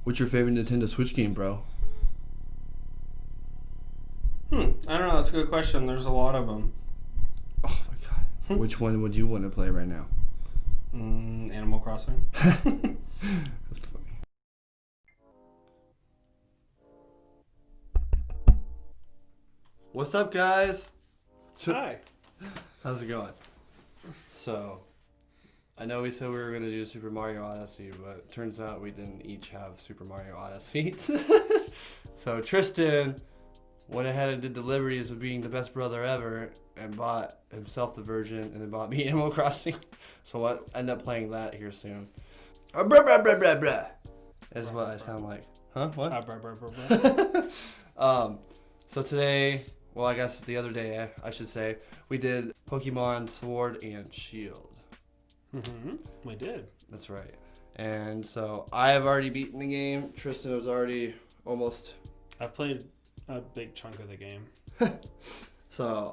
What's your favorite Nintendo Switch game, bro? I don't know. That's a good question. There's a lot of them. Oh my god. Which one would you want to play right now? Animal Crossing. That's funny. What's up, guys? Hi. How's it going? So, I know we said we were going to do Super Mario Odyssey, but it turns out we didn't each have Super Mario Odyssey. So, Tristan went ahead and did the liberties of being the best brother ever and bought himself the version and then bought me Animal Crossing. So, I end up playing that here soon. Bruh, bruh, bruh, bruh, bruh. Is what I sound like. Huh? What? So today, well, I guess the other day, I should say, we did Pokemon Sword and Shield. We did. That's right. And so I have already beaten the game. Tristan was already almost. I've played a big chunk of the game. So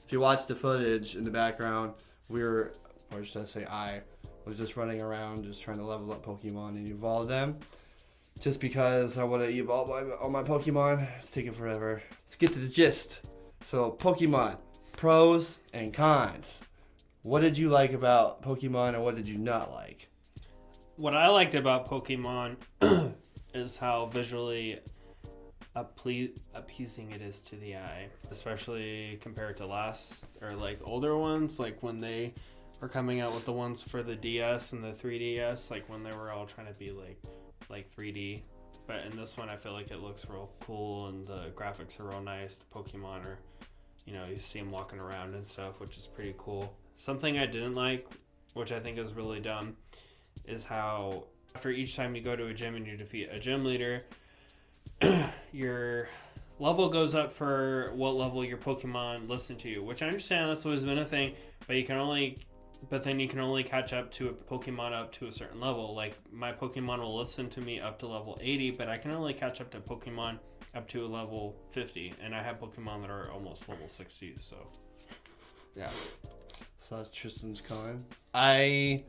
if you watch the footage in the background, or should I say I was just running around just trying to level up Pokemon and evolve them. Just because I want to evolve all my Pokemon. It's taking forever. Let's get to the gist. So, Pokemon, pros and cons. What did you like about Pokemon and what did you not like? What I liked about Pokemon is how visually appeasing it is to the eye, especially compared to older ones, like when they were coming out with the ones for the DS and the 3DS, like when they were all trying to be like 3D. But in this one, I feel like it looks real cool and the graphics are real nice. The Pokemon are, you see them walking around and stuff, which is pretty cool. Something I didn't like, which I think is really dumb, is how after each time you go to a gym and you defeat a gym leader, your level goes up for what level your Pokemon listen to you, which I understand that's always been a thing, but then you can only catch up to a Pokemon up to a certain level. Like, my Pokemon will listen to me up to level 80, but I can only catch up to Pokemon up to a level 50. And I have Pokemon that are almost level 60, so... yeah. So that's Tristan's con. I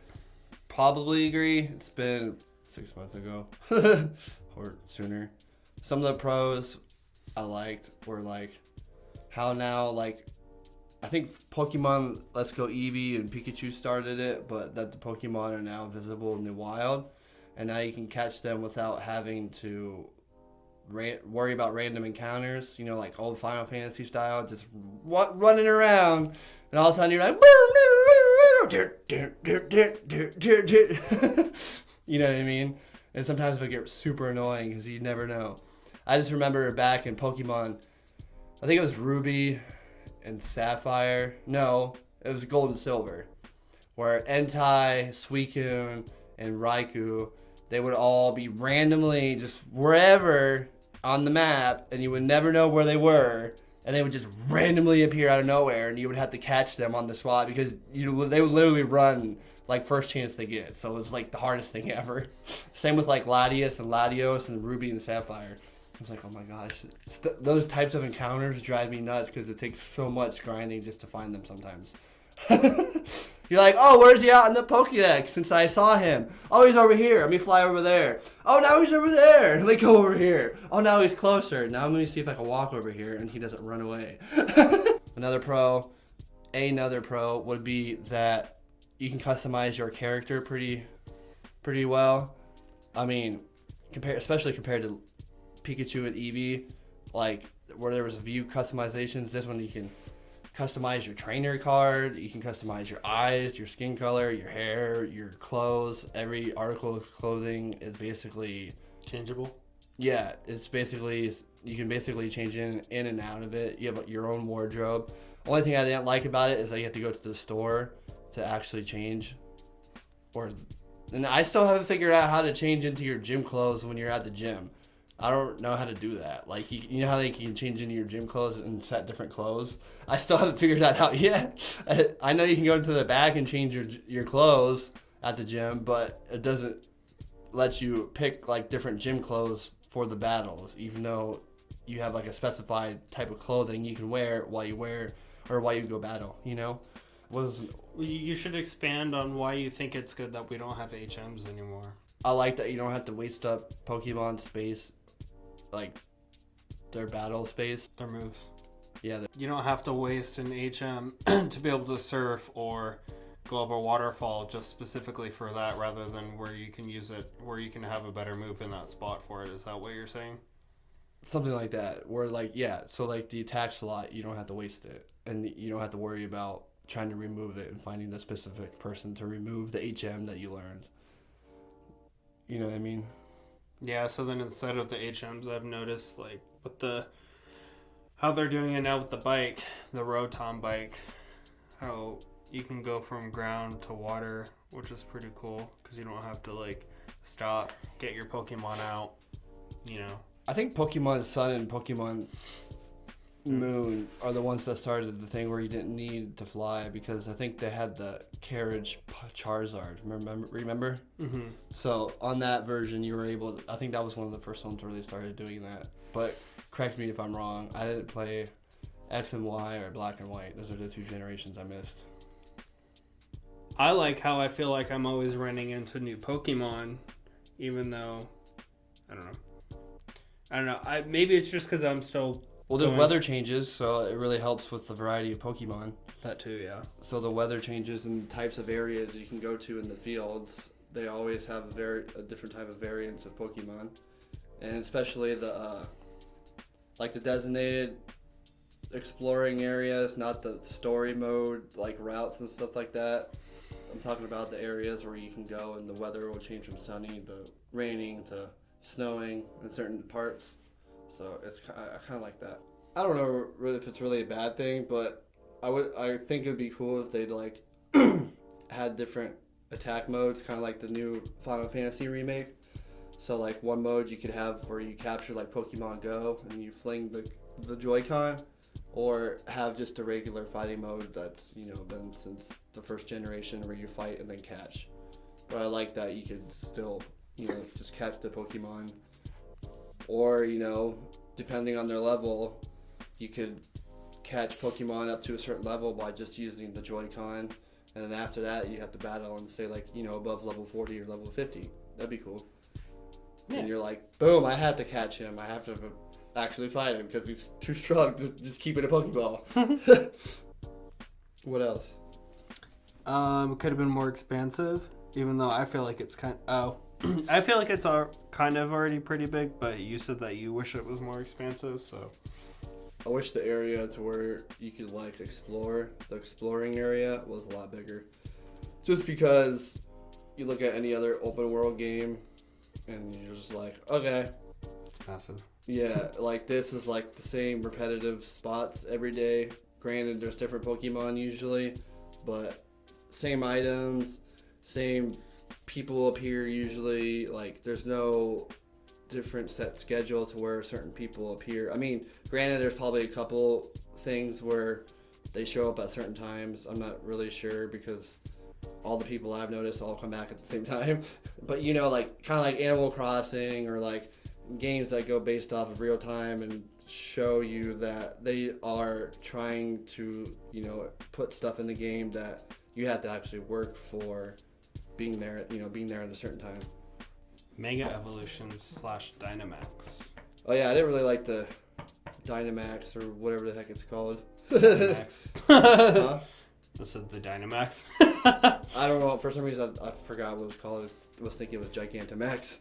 probably agree. It's been 6 months ago. Or sooner. Some of the pros I liked were, how now, I think Pokemon Let's Go Eevee and Pikachu started it, but that the Pokemon are now visible in the wild, and now you can catch them without having to worry about random encounters, like old Final Fantasy style, just running around, and all of a sudden you're like, you know what I mean? And sometimes it would get super annoying because you never know. I just remember back in Pokemon, I think it was Ruby and Sapphire. No, it was Gold and Silver, where Entei, Suicune, and Raikou, they would all be randomly just wherever on the map, and you would never know where they were, and they would just randomly appear out of nowhere, and you would have to catch them on the spot because they would literally run first chance they get. So it was the hardest thing ever. Same with Latios and Latios and Ruby and Sapphire. I was like, oh my gosh. Those types of encounters drive me nuts because it takes so much grinding just to find them sometimes. You're like, oh, where's he out in the Pokédex since I saw him? Oh, he's over here. Let me fly over there. Oh, now he's over there. Let me go over here. Oh, now he's closer. Now let me see if I can walk over here and he doesn't run away. Another pro would be that you can customize your character pretty well. I mean, especially compared to Pikachu and Eevee, where there was view customizations, this one you can customize your trainer card, you can customize your eyes, your skin color, your hair, your clothes. Every article of clothing is basically changeable. Yeah, you can basically change in and out of it. You have your own wardrobe. Only thing I didn't like about it is that you have to go to the store to actually change, and I still haven't figured out how to change into your gym clothes when you're at the gym. I don't know how to do that. You know how you can change into your gym clothes and set different clothes? I still haven't figured that out yet. I know you can go into the back and change your clothes at the gym, but it doesn't let you pick different gym clothes for the battles, even though you have a specified type of clothing you can wear while you go battle, You should expand on why you think it's good that we don't have HMs anymore. I like that you don't have to waste up Pokemon space, like their battle space. Their moves. Yeah, You don't have to waste an HM to be able to surf or go up a waterfall just specifically for that, rather than where you can use it, where you can have a better move in that spot for it. Is that what you're saying? something like that. Where like so like the attack slot, you don't have to waste it, and you don't have to worry about trying to remove it and finding the specific person to remove the HM that you learned. You know what I mean? Yeah, so then instead of the HMs, I've noticed like with how they're doing it now with the bike, the Rotom bike, how you can go from ground to water, which is pretty cool because you don't have to like stop, get your Pokemon out, you know. I think Pokemon Sun and Pokemon Moon are the ones that started the thing where you didn't need to fly, because I think they had the carriage Charizard. Remember? Mm-hmm. So on that version, you were able to, I think that was one of the first ones really started doing that. But correct me if I'm wrong. I didn't play X and Y or Black and White. Those are the two generations I missed. I like how I feel like I'm always running into new Pokemon, even though I don't know. Maybe it's just because I'm still. Well, there's weather changes, so it really helps with the variety of Pokemon. That too, yeah. So the weather changes and types of areas you can go to in the fields, they always have a different type of variants of Pokemon, and especially the designated exploring areas, not the story mode like routes and stuff like that. I'm talking about the areas where you can go and the weather will change from sunny to raining to snowing in certain parts. So I kind of like that. I don't know really if it's really a bad thing, but I think it'd be cool if they'd like had different attack modes, kind of like the new Final Fantasy remake. So like one mode you could have where you capture like Pokemon Go and you fling the Joy-Con, or have just a regular fighting mode that's been since the first generation where you fight and then catch. But I like that you could still just catch the Pokemon. Or, depending on their level, you could catch Pokemon up to a certain level by just using the Joy-Con. And then after that, you have to battle and say, above level 40 or level 50. That'd be cool. Yeah. And you're like, boom, I have to catch him. I have to actually fight him because he's too strong to just keep it a Pokeball. What else? It could have been more expansive, even though I feel like it's I feel like it's kind of already pretty big, but you said that you wish it was more expansive, so. I wish the area to where you could explore, the exploring area was a lot bigger. Just because you look at any other open world game and you're just like, okay. It's massive. Yeah, this is the same repetitive spots every day. Granted, there's different Pokemon usually, but same items, same people appear usually. There's no different set schedule to where certain people appear. I mean, granted, there's probably a couple things where they show up at certain times. I'm not really sure because all the people I've noticed all come back at the same time. But kind of like Animal Crossing or games that go based off of real time and show you that they are trying to put stuff in the game that you have to actually work for being there at a certain time. Mega Evolutions / Dynamax. Oh yeah, I didn't really like the Dynamax or whatever the heck it's called. Dynamax. Huh? This is the Dynamax. I don't know. For some reason, I forgot what it was called. I was thinking it was Gigantamax.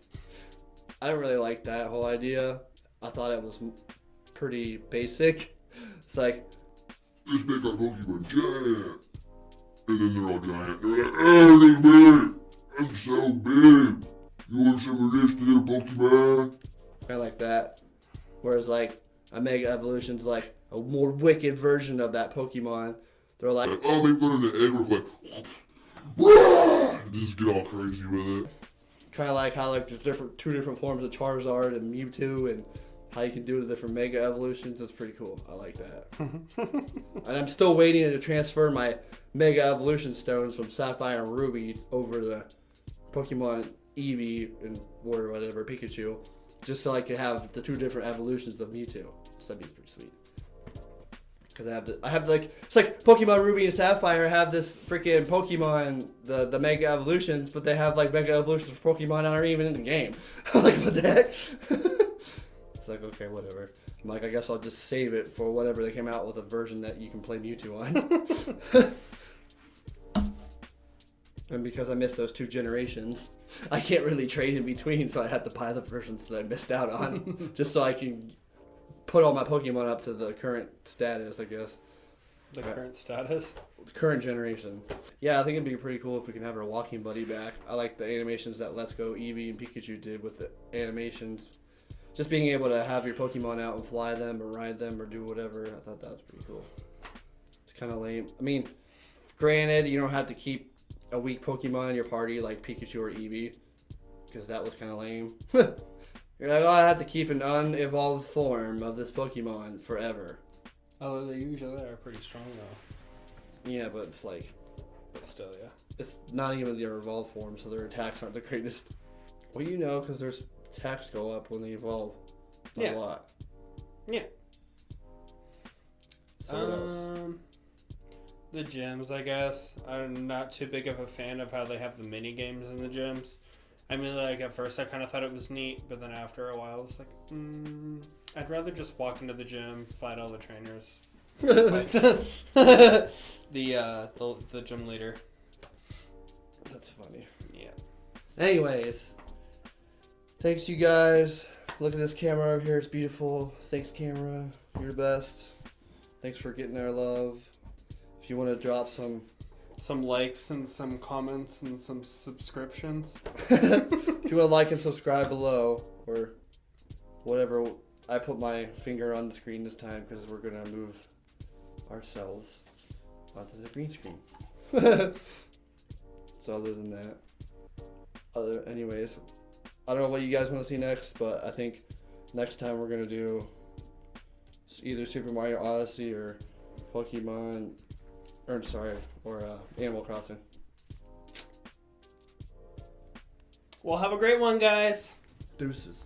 I didn't really like that whole idea. I thought it was pretty basic. It's like, let's make our Pokemon giant. And then they're all giant. They're like, oh, look at me. I'm so big. You want some of this little Pokemon? kind of like that. Whereas a Mega Evolution's a more wicked version of that Pokemon. They're like, oh, they put in the egg like, just get all crazy with it. kind of like how there's two different forms of Charizard and Mewtwo, and how you can do the different Mega Evolutions. That's pretty cool. I like that. And I'm still waiting to transfer my Mega Evolution stones from Sapphire and Ruby over to Pokemon Eevee and or whatever, Pikachu, just so I could have the two different evolutions of Mewtwo. So that'd be pretty sweet. Because I have like, it's like Pokemon Ruby and Sapphire have this freaking Pokemon, the Mega Evolutions, but they have like Mega Evolutions for Pokemon that aren't even in the game. I'm like, what the heck? It's like, okay, whatever. I'm like, I guess I'll just save it for whatever they came out with a version that you can play Mewtwo on. And because I missed those 2 generations, I can't really trade in between, so I had to buy the versions that I missed out on, just so I can put all my Pokemon up to the current status, I guess. The current status? The current generation. Yeah, I think it'd be pretty cool if we can have our walking buddy back. I like the animations that Let's Go Eevee and Pikachu did with the animations. Just being able to have your Pokemon out and fly them or ride them or do whatever, I thought that was pretty cool. It's kind of lame. I mean, granted, you don't have to keep a weak Pokemon in your party like Pikachu or Eevee, because that was kind of lame. You're like, oh, I have to keep an unevolved form of this Pokemon forever. Although they usually are pretty strong though. Yeah, but it's like, But still, yeah. it's not even their evolved form, so their attacks aren't the greatest. Well, you know, because their attacks go up when they evolve a lot. Yeah. So what else? The gyms, I guess. I'm not too big of a fan of how they have the mini games in the gyms. I mean, like, at first I kind of thought it was neat, but then after a while I was like, I'd rather just walk into the gym, fight all the trainers, fight the gym leader. That's funny. Yeah. Anyways, thanks you guys. Look at this camera over here. It's beautiful. Thanks, camera. You're the best. Thanks for getting our love. If you want to drop some likes and some comments and some subscriptions. if you want to like and subscribe below or whatever, I put my finger on the screen this time because we're going to move ourselves onto the green screen. So other than that, anyways, I don't know what you guys want to see next, but I think next time we're going to do either Super Mario Odyssey or Pokemon, or Animal Crossing. Well, have a great one, guys. Deuces.